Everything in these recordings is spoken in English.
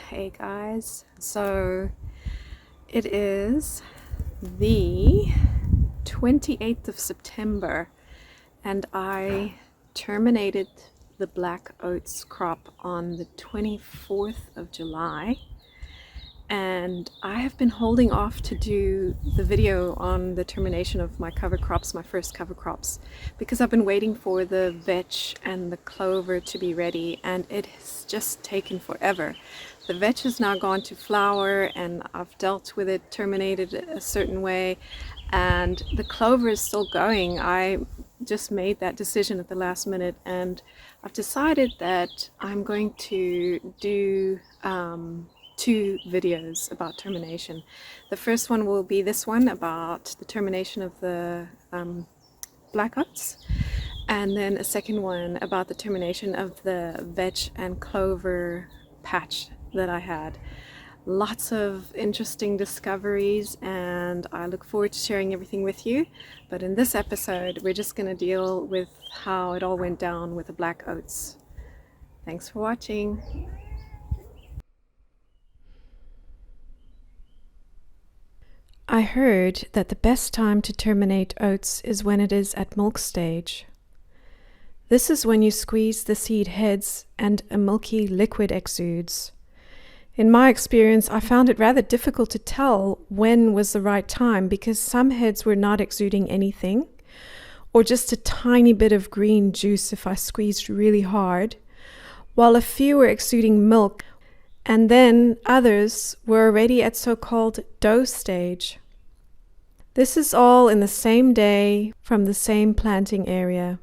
Hey guys, so it is the 28th of September and I terminated the black oats crop on the 24th of July, and I have been holding off to do the video on the termination of my cover crops, my first cover crops, because I've been waiting for the vetch and the clover to be ready, and it has just taken forever. The vetch has now gone to flower and I've dealt with it, terminated it a certain way, and the clover is still going. I just made that decision at the last minute, and I've decided that I'm going to do two videos about termination. The first one will be this one about the termination of the black oats, and then a second one about the termination of the vetch and clover patch that I had. Lots of interesting discoveries, and I look forward to sharing everything with you. But in this episode, we're just going to deal with how it all went down with the black oats. Thanks for watching. I heard that the best time to terminate oats is when it is at milk stage. This is when you squeeze the seed heads and a milky liquid exudes. In my experience, I found it rather difficult to tell when was the right time, because some heads were not exuding anything, or just a tiny bit of green juice if I squeezed really hard, while a few were exuding milk, and then others were already at so-called dough stage. This is all in the same day from the same planting area.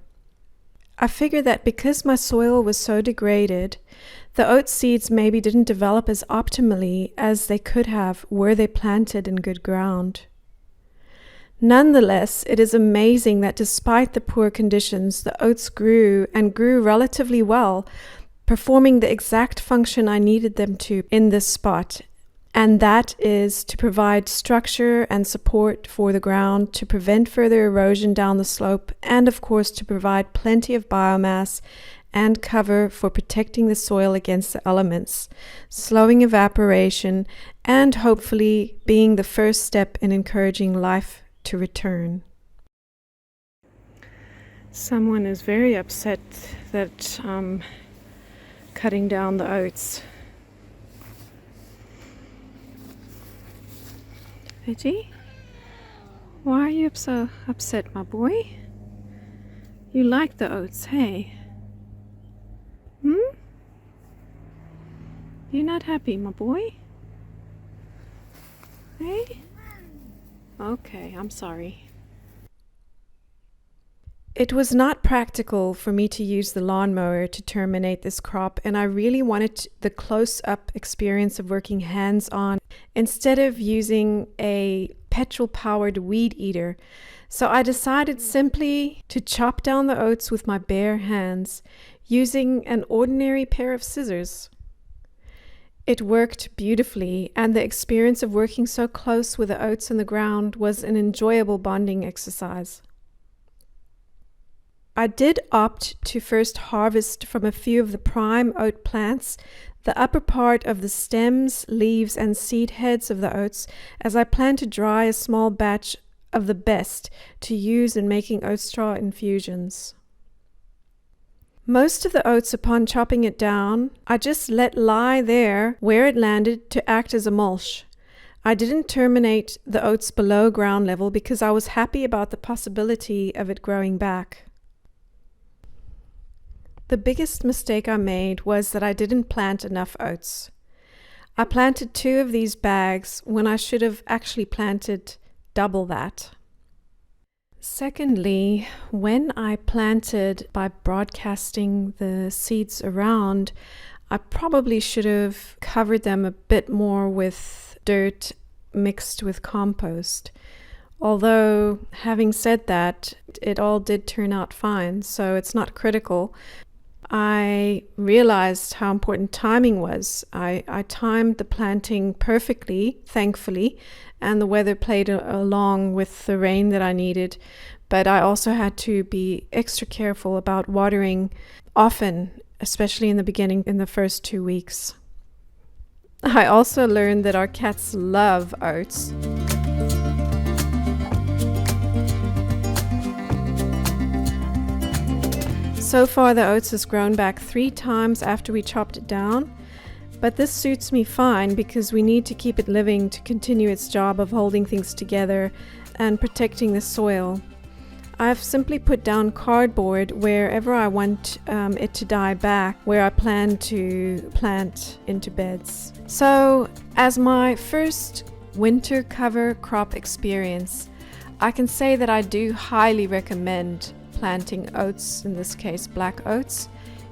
I figured that because my soil was so degraded, the oat seeds maybe didn't develop as optimally as they could have were they planted in good ground. Nonetheless, it is amazing that despite the poor conditions, the oats grew and grew relatively well, performing the exact function I needed them to in this spot, and that is to provide structure and support for the ground, to prevent further erosion down the slope, and of course to provide plenty of biomass and cover for protecting the soil against the elements, slowing evaporation, and hopefully being the first step in encouraging life to return. Someone is very upset that I'm cutting down the oats. Reggie? Why are you so upset, my boy? You like the oats, hey? You're not happy, my boy? Hey? Okay, I'm sorry. It was not practical for me to use the lawnmower to terminate this crop, and I really wanted the close-up experience of working hands-on instead of using a petrol-powered weed eater. So I decided simply to chop down the oats with my bare hands, using an ordinary pair of scissors. It worked beautifully, and the experience of working so close with the oats in the ground was an enjoyable bonding exercise. I did opt to first harvest from a few of the prime oat plants, the upper part of the stems, leaves, and seed heads of the oats, as I plan to dry a small batch of the best to use in making oat straw infusions. Most of the oats, upon chopping it down, I just let lie there where it landed to act as a mulch. I didn't terminate the oats below ground level because I was happy about the possibility of it growing back. The biggest mistake I made was that I didn't plant enough oats. I planted 2 of these bags when I should have actually planted double that. Secondly, when I planted by broadcasting the seeds around, I probably should have covered them a bit more with dirt mixed with compost. Although, having said that, it all did turn out fine, so it's not critical. I realized how important timing was. I timed the planting perfectly, thankfully, and the weather played along with the rain that I needed. But I also had to be extra careful about watering often especially in the beginning, in the first 2 weeks. I also learned that our cats love oats. So far the oats has grown back 3 times after we chopped it down, but this suits me fine because we need to keep it living to continue its job of holding things together and protecting the soil. I've simply put down cardboard wherever I want it to die back, where I plan to plant into beds. So, as my first winter cover crop experience, I can say that I do highly recommend planting oats, in this case black oats,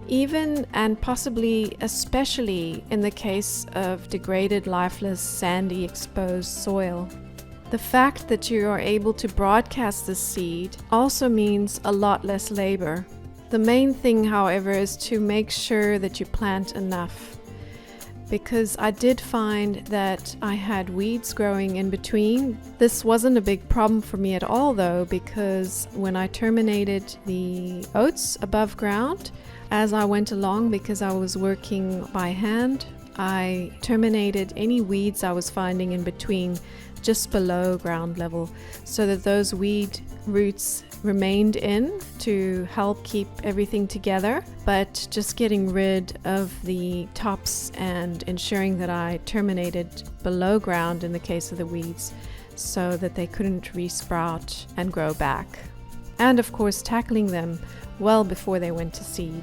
even and possibly especially in the case of degraded, lifeless, sandy, exposed soil. The fact that you are able to broadcast the seed also means a lot less labor. The main thing, however, is to make sure that you plant enough, because I did find that I had weeds growing in between. This wasn't a big problem for me at all though, because when I terminated the oats above ground, as I went along, because I was working by hand, I terminated any weeds I was finding in between just below ground level, so that those weed roots remained in to help keep everything together, but just getting rid of the tops and ensuring that I terminated below ground in the case of the weeds so that they couldn't resprout and grow back. And of course tackling them well before they went to seed.